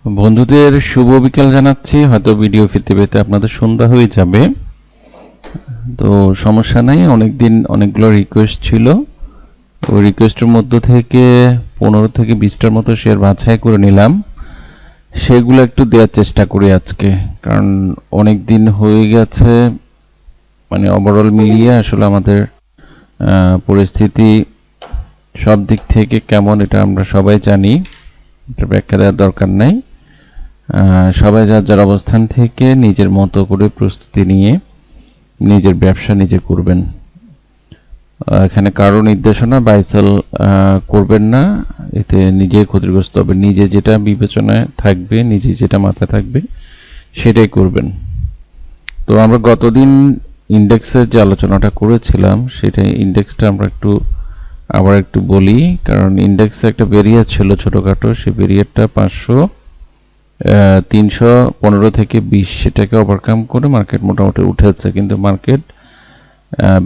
বন্ধুদের শুভ বিকেল জানাচ্ছি। হয়তো ভিডিও পেতে পেতে আপনাদের সন্ধ্যা হয়ে যাবে, তো সমস্যা নাই। অনেকদিন অনেকগুলো রিকোয়েস্ট ছিল, ওই রিকোয়েস্টের মধ্য থেকে 15 থেকে 20টার মতো শেয়ার বাছাই করে নিলাম। সেগুলো একটু দেওয়ার চেষ্টা করি আজকে, কারণ অনেক দিন হয়ে গেছে। মানে ওভারঅল মিলিয়ে আসলে আমাদের পরিস্থিতি সব দিক থেকে কেমন এটা আমরা সবাই জানি, এটা ব্যাখ্যা দেওয়ার দরকার নাই। সবাই যার যার অবস্থান থেকে নিজের মতো করে প্রস্তুতি নিয়ে নিজের ব্যবসা নিজে করবেন। এখানে কারো নির্দেশনা বাই সেল করবেন না, এতে নিজে ক্ষতিগ্রস্ত হবে। নিজে যেটা বিবেচনায় থাকবে, নিজে যেটা মাথায় থাকবে সেটাই করবেন। তো আমরা গতদিন ইন্ডেক্সের যে আলোচনাটা করেছিলাম, সেটাই ইন্ডেক্সটা আমরা আবার একটু বলি, কারণ ইন্ডেক্সে একটা ব্যারিয়ার ছিল ছোটোখাটো, সেই ব্যারিয়ারটা 315 থেকে 20 সেটাকে ওভারকাম করে মার্কেট মোটামুটি উঠেছে, কিন্তু মার্কেট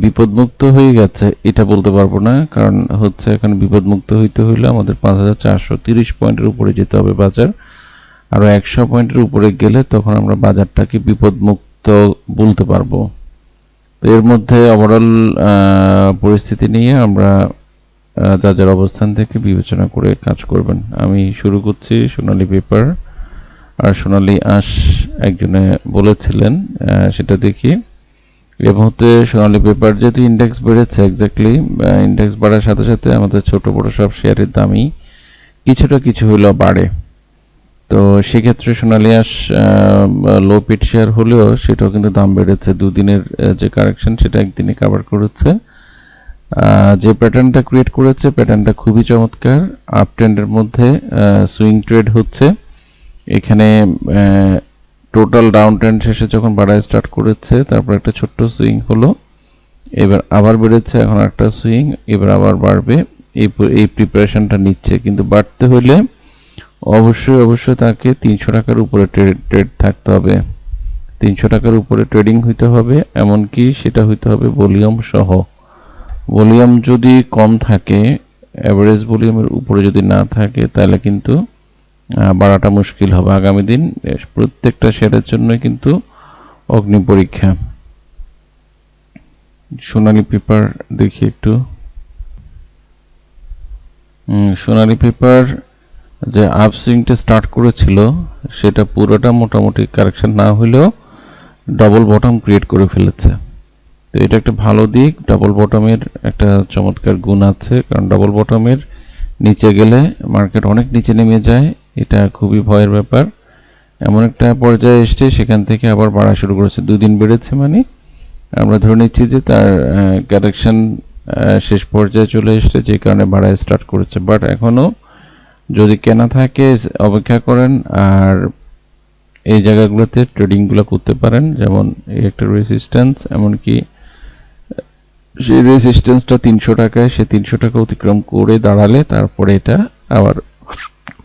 বিপদমুক্ত হয়ে গেছে এটা বলতে পারবো না। কারণ হচ্ছে এখানে বিপদমুক্ত হইতে হইলে আমাদের 5430 পয়েন্টের উপরে যেতে হবে বাজার, আরও 100 পয়েন্টের উপরে গেলে তখন আমরা বাজারটাকে বিপদমুক্ত বলতে পারবো। তো এর মধ্যে ওভারঅল পরিস্থিতি নিয়ে আমরা যার যার অবস্থান থেকে বিবেচনা করে কাজ করবেন। আমি শুরু করছি সোনালী পেপার আর সোনালী আঁশ একজনে বলেছিলেন, সেটা দেখি। এই মুহূর্তে সোনালী পেপার যেহেতু ইন্ডেক্স বেড়েছে, এক্স্যাক্টলি ইন্ডেক্স বাড়ার সাথে সাথে আমাদের ছোট বড় সব শেয়ারের দামই কিছু হলেও বাড়ে। তো সেক্ষেত্রে সোনালী আঁশ লো পিট শেয়ার হলেও সেটাও কিন্তু দাম বেড়েছে। দুদিনের যে কারেকশন সেটা একদিনে কভার করেছে। যে প্যাটার্নটা ক্রিয়েট করেছে প্যাটার্নটা খুবই চমৎকার। আপ ট্রেন্ডের মধ্যে সুইং ট্রেড হচ্ছে। এখানে টোটাল ডাউন ট্রেন্ড শেষে যখন বাড়ায় স্টার্ট করেছে, তারপর একটা ছোট্ট সুইং হলো, এবার আবার বেড়েছে, এখন একটা সুইং, এবার আবার বাড়বে। এই প্রিপারেশনটা নিচ্ছে, কিন্তু বাড়তে হলে অবশ্যই তাকে 300 টাকার উপরে ট্রেড থাকতে হবে। 300 টাকার উপরে ট্রেডিং হইতে হবে, এমনকি সেটা হইতে হবে ভলিউম সহ। ভলিউম যদি কম থাকে, অ্যাভারেজ ভলিউমের উপরে যদি না থাকে, তাহলে কিন্তু বাড়াটা মুশকিল হবে আগামী দিন। প্রত্যেকটা শেয়ারের জন্য কিন্তু অগ্নি পরীক্ষা। সোনালী পেপার দেখি একটু। সোনালী পেপার যে আপসুইংটা স্টার্ট করেছিল সেটা পুরোটা মোটামুটি কারেকশন না হলেও ডবল বটম ক্রিয়েট করে ফেলেছে। তো এটা একটা ভালো দিক। ডবল বটমের একটা চমৎকার গুণ আছে, কারণ ডবল বটমের নিচে গেলে মার্কেট অনেক নিচে নেমে যায়, এটা খুবই ভয়ের ব্যাপার। এমন একটা পর্যায়ে এসছে সেখান থেকে আবার বাড়া শুরু করেছে। 2 দিন বেড়েছে, মানে আমরা ধরে নিচ্ছি যে তার কারেকশন শেষ পর্যায়ে চলে এসছে, যে কারণে বাড়ায় স্টার্ট করেছে। বাট এখনও যদি কেনা থাকে অপেক্ষা করেন, আর এই জায়গাগুলোতে ট্রেডিংগুলো করতে পারেন। যেমন এই একটা রেজিস্ট্যান্স, এমনকি সেই রেজিস্ট্যান্সটা 300 টাকায়, সে 300 টাকা অতিক্রম করে দাঁড়ালে তারপরে এটা আবার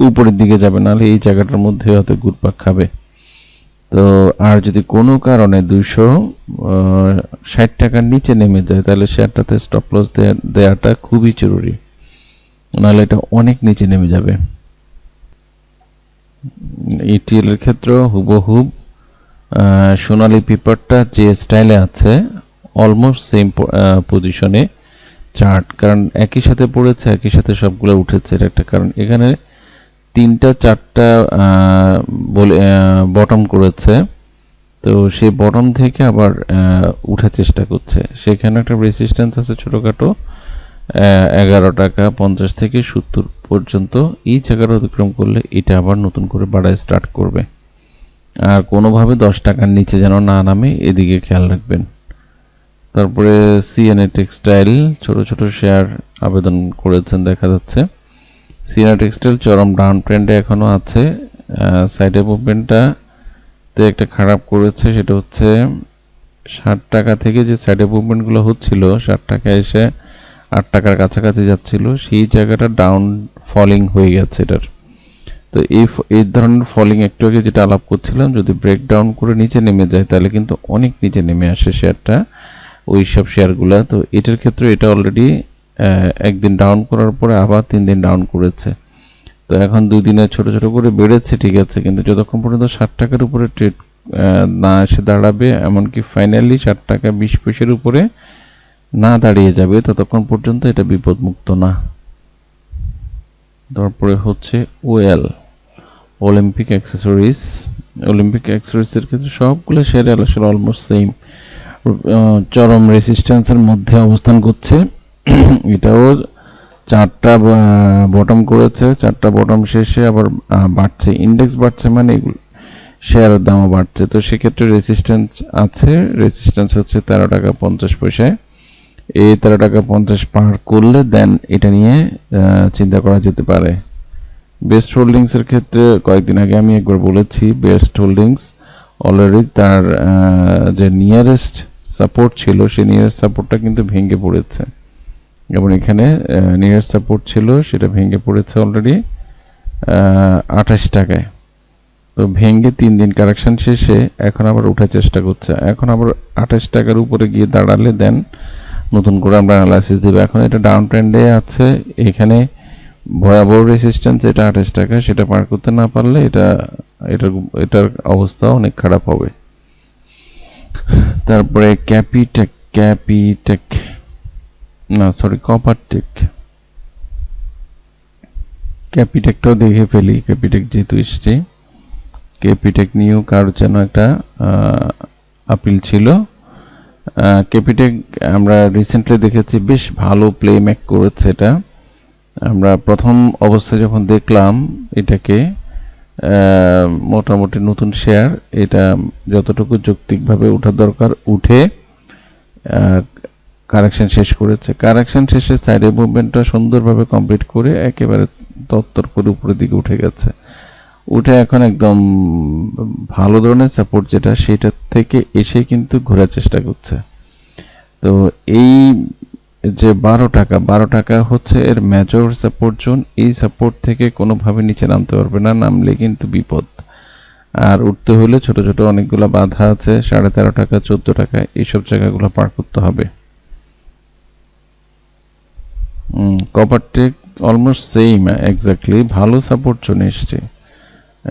উপরের দিকে যাবে, নাহলে এই জায়গাটার মধ্যে হয়তো ঘুরপাক খাবে। তো আর যদি কোনো কারণে 260 টাকার নিচে নেমে যায়, তাহলে শেয়ারটাতে স্টপ লস দেওয়াটা খুবই জরুরি, নাহলে এটা অনেক নিচে নেমে যাবে। ইটিএল এর ক্ষেত্রে হুবহুব সোনালী পেপারটা যে স্টাইলে আছে, অলমোস্ট সেম পজিশনে চার্ট, কারণ একই সাথে পড়েছে, একই সাথে সবগুলো উঠেছে। এটা একটা কারণ। এখানে 3-4টা বটম করেছে, তো সেই বটম থেকে আবার উঠার চেষ্টা করছে। সেখানে একটা রেজিস্ট্যান্স আছে ছোটোখাটো, 11 টাকা 50 থেকে 70 পর্যন্ত। এই জায়গাটা অতিক্রম করলে এটা আবার নতুন করে বাড়ায় স্টার্ট করবে, আর কোনোভাবে 10 টাকার নিচে যেন না নামে, এদিকে খেয়াল রাখবেন। তারপরে সিএনএ টেক্সটাইল ছোট শেয়ার আবেদন করেছেন দেখা যাচ্ছে। সিএনএ টেক্সটাইল চরম ডাউন ট্রেন্ডে এখনও আছে। সাইডে মুভমেন্টটা তে একটা খারাপ করেছে, সেটা হচ্ছে 60 টাকা থেকে যে সাইডে মুভমেন্টগুলো হচ্ছিল, 60 টাকা এসে 8 টাকার কাছাকাছি যাচ্ছিল, সেই জায়গাটা ডাউন ফলিং হয়ে গেছে এটার। তো এই ধরনের ফলিং একটু আগে যেটা আলাপ করছিলাম, যদি ব্রেক ডাউন করে নিচে নেমে যায় তাহলে কিন্তু অনেক নিচে নেমে আসে শেয়ারটা, ওই সব শেয়ারগুলা। তো এটার ক্ষেত্রে এটা অলরেডি একদিন ডাউন করার পরে আবার 3 দিন ডাউন করেছে। তো এখন 2 দিনে ছোট ছোট করে বেড়েছে, ঠিক আছে, কিন্তু যতক্ষণ পর্যন্ত 60 টাকার উপরে ট্রেড না এসে দাঁড়াবে, এমনকি ফাইনালি 60 টাকা 20 পয়সার উপরে না দাঁড়িয়ে যাবে, ততক্ষণ পর্যন্ত এটা বিপদমুক্ত না। তারপরে হচ্ছে ওএল, অলিম্পিক অ্যাক্সেসরিজ। অলিম্পিক অ্যাক্সেসরিজের ক্ষেত্রে সবগুলো শেয়ারে আসলে অলমোস্ট সেম, চরম রেসিস্ট্যান্সের মধ্যে অবস্থান করছে। এটাও 4টা বটম করেছে, 4টা বটম শেষে আবার বাড়ছে, ইন্ডেক্স বাড়ছে মানে শেয়ারের দামও বাড়ছে। তো সেক্ষেত্রে রেসিস্ট্যান্স আছে, রেসিস্ট্যান্স হচ্ছে 13 টাকা 50 পয়সায়। এই 13 টাকা 50 পার করলে দেন এটা নিয়ে চিন্তা করা যেতে পারে। বেস্ট হোল্ডিংসের ক্ষেত্রে কয়েকদিন আগে আমি একবার বলেছি, বেস্ট হোল্ডিংস অলরেডি তার যে নিয়ারেস্ট সাপোর্ট ছিল, সেই নিয়ারেস্ট সাপোর্টটা কিন্তু ভেঙে পড়েছে, এবং এখানে নিয়ারেস্ট সাপোর্ট ছিল সেটা ভেঙে পড়েছে অলরেডি 28 টাকায়। তো ভেঙে 3 দিন কারেকশন শেষে এখন আবার ওঠার চেষ্টা করছে, এখন আবার 28 টাকার উপরে গিয়ে দাঁড়ালে দেন নতুন করে আমরা অ্যানালাইসিস দেব। এখন এটা ডাউন ট্রেন্ডে আছে, এখানে ভয়াবহ রেসিস্ট্যান্স এটা 28 টাকা, সেটা পার করতে না পারলে এটার অবস্থা অনেক খারাপ হবে। তারপরে ক্যাপিটেকটাও দেখে ফেলি। ক্যাপিটেক যেহেতু এসছে, ক্যাপিটেক নিয়েও কারোর যেন একটা আপিল ছিল। ক্যাপিটেক আমরা রিসেন্টলি দেখেছি বেশ ভালো প্লে মেক করেছে। এটা আমরা প্রথম অবস্থায় যখন দেখলাম এটাকে, মোটামুটি নতুন শেয়ার, এটা যতটুকু যৌক্তিকভাবে ওঠার দরকার উঠে কারেকশন শেষ করেছে। কারেকশন শেষে সাইডে মুভমেন্টটা সুন্দরভাবে কমপ্লিট করে একেবারে তত্তর করে উপরের দিকে উঠে গেছে, উঠে এখন একদম ভালো ধরনের সাপোর্ট যেটা, সেটা থেকে এসে কিন্তু ঘোরার চেষ্টা করছে। তো এই যে 12 টাকা হচ্ছে এর মেজর সাপোর্ট জোন, এই সাপোর্ট থেকে কোনোভাবে নিচে নামতে পারবে না, নামলে কিন্তু বিপদ। আর উঠতে হলে ছোট ছোট অনেকগুলো বাধা আছে, 13.5 টাকা 14 টাকা এইসব জায়গাগুলো পার করতে হবে। কপারটেক অলমোস্ট সেম, এক্স্যাক্টলি ভালো সাপোর্ট জোন এসছে,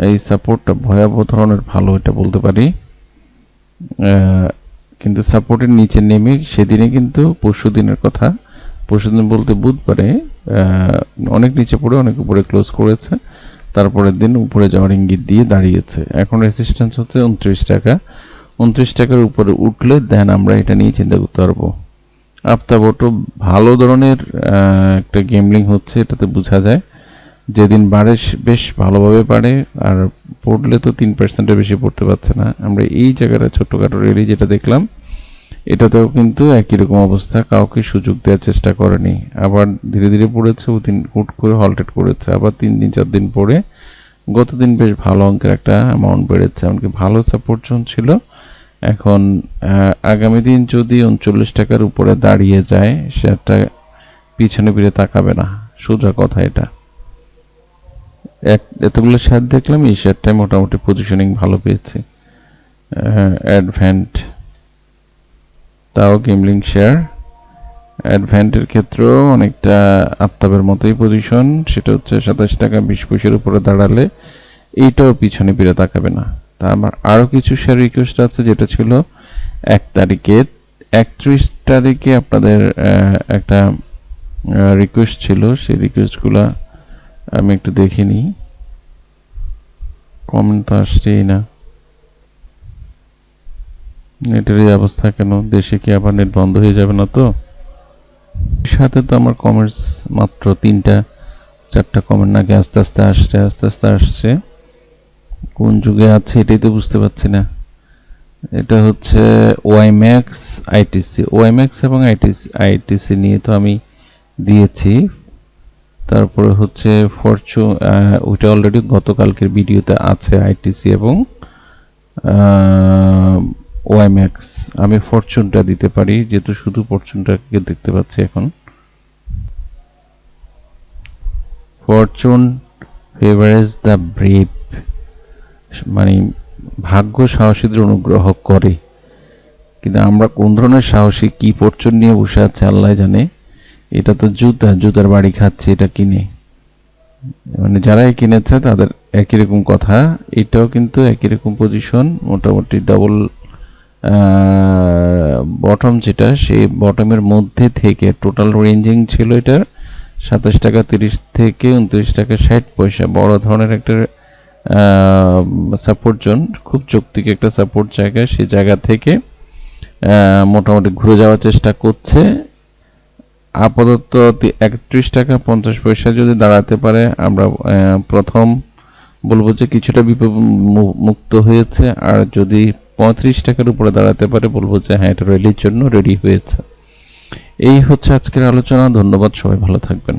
এই সাপোর্টটা ভয়াবহ ধরনের ভালো এটা বলতে পারি। কিন্তু সাপোর্টের নিচে নেমে সেদিনে কিন্তু পরশুদিনের কথা, পরশুদিন বলতে বুধবারে অনেক নিচে পড়ে অনেক উপরে ক্লোজ করেছে, তারপরের দিন উপরে যাওয়ার ইঙ্গিত দিয়ে দাঁড়িয়েছে। এখন রেসিস্ট্যান্স হচ্ছে 29 টাকা, 29 টাকার উপরে উঠলে দেন আমরা এটা নিয়ে চিন্তা করতে পারবো। আফতাবটো ভালো ধরনের একটা গেমলিং হচ্ছে, এটাতে বোঝা যায়। যেদিন বাড়ে বেশ ভালোভাবে বাড়ে, আর পড়লে তো 3%-এর বেশি পড়তে পারছে না। আমরা এই জায়গাটা ছোট্টখাটো রেলি যেটা দেখলাম, এটাতেও কিন্তু একই রকম অবস্থা, কাউকে সুযোগ দেওয়ার চেষ্টা করেনি, আবার ধীরে ধীরে পড়েছে, ওদিন হুট করে হল্টেড করেছে, আবার 3 দিন 4 দিন পরে গতদিন বেশ ভালো অঙ্কের একটা অ্যামাউন্ট বেড়েছে, এমনকি ভালো সাপোর্ট জোন ছিল। এখন আগামী দিন যদি 39 টাকার উপরে দাঁড়িয়ে যায়, সেটা পিছনে ফিরে তাকাবে না, সোজা কথা। এটা এতগুলো শেয়ার দেখলাম, এই শেয়ারটাই মোটামুটি পজিশনিং ভালো পেয়েছে। অ্যাডভ্যান্ট, তাও গেমলিং শেয়ার, অ্যাডভ্যান্টের ক্ষেত্রেও অনেকটা আফতাবের মতোই পজিশন, সেটা হচ্ছে 27 টাকা 20 পয়সার উপরে দাঁড়ালে এইটাও পিছনে ফিরে তাকাবে না। তা আমার আরও কিছু শেয়ার রিকোয়েস্ট আছে, যেটা ছিল 1 তারিখে। 31 তারিখে আপনাদের একটা রিকোয়েস্ট ছিল, সেই রিকোয়েস্টগুলো আমি একটু দেখে নিই। কমেন্ট তো আসছেই না, নেটের এই অবস্থা কেন? দেশে কি আবার নেট বন্ধ হয়ে যাবে না তো? সাথে তো আমার কমেন্টস মাত্র 3টা 4টা কমেন্ট নাকি আস্তে আস্তে আসছে, কোন যুগে আছে এটাই তো বুঝতে পারছি না। এটা হচ্ছে ওয়াইম্যাক্স আইটিসি, ওয়াইম্যাক্স এবং আইটিসি নিয়ে তো আমি দিয়েছি। তারপরে হচ্ছে ফরচুন, ওইটা অলরেডি গতকালকের ভিডিওতে আছে, আইটিসি এবং ওয়াইম্যাক্স। আমি ফরচুনটা দিতে পারি, যেহেতু শুধু ফরচুনটাকে দেখতে পাচ্ছি এখন। ফরচুন ফেভারেজ দ্য ব্রেভ, মানে ভাগ্য সাহসীদের অনুগ্রহ করে, কিন্তু আমরা কোন ধরনের সাহসী কি ফরচুন নিয়ে বসে আছে আল্লাহ জানে। এটা তো জুতার বাড়ি খাচ্ছে এটা কিনে। মানে যারাই কিনেছে তাদের একই রকম কথা, এটাও কিন্তু একই রকম পজিশন, মোটামুটি ডাবল বটম যেটা, সেই বটমের মধ্যে থেকে টোটাল রেঞ্জিং ছিল এটার 27 টাকা 30 থেকে 29 টাকা 60 পয়সা। বড় ধরনের একটা সাপোর্ট জোন, খুব যৌক্তিক একটা সাপোর্ট জায়গা। সেই জায়গা থেকে মোটামুটি ঘুরে যাওয়ার চেষ্টা করছে। আপাতত 31 টাকা 50 পয়সা যদি দাঁড়াতে পারে, আমরা প্রথম বলবো যে কিছুটা বিপদ মুক্ত হয়েছে। আর যদি 35 টাকার উপরে দাঁড়াতে পারে, বলবো যে হ্যাঁ, এটা র্যালির জন্য রেডি হয়েছে। এই হচ্ছে আজকের আলোচনা। ধন্যবাদ, সবাই ভালো থাকবেন।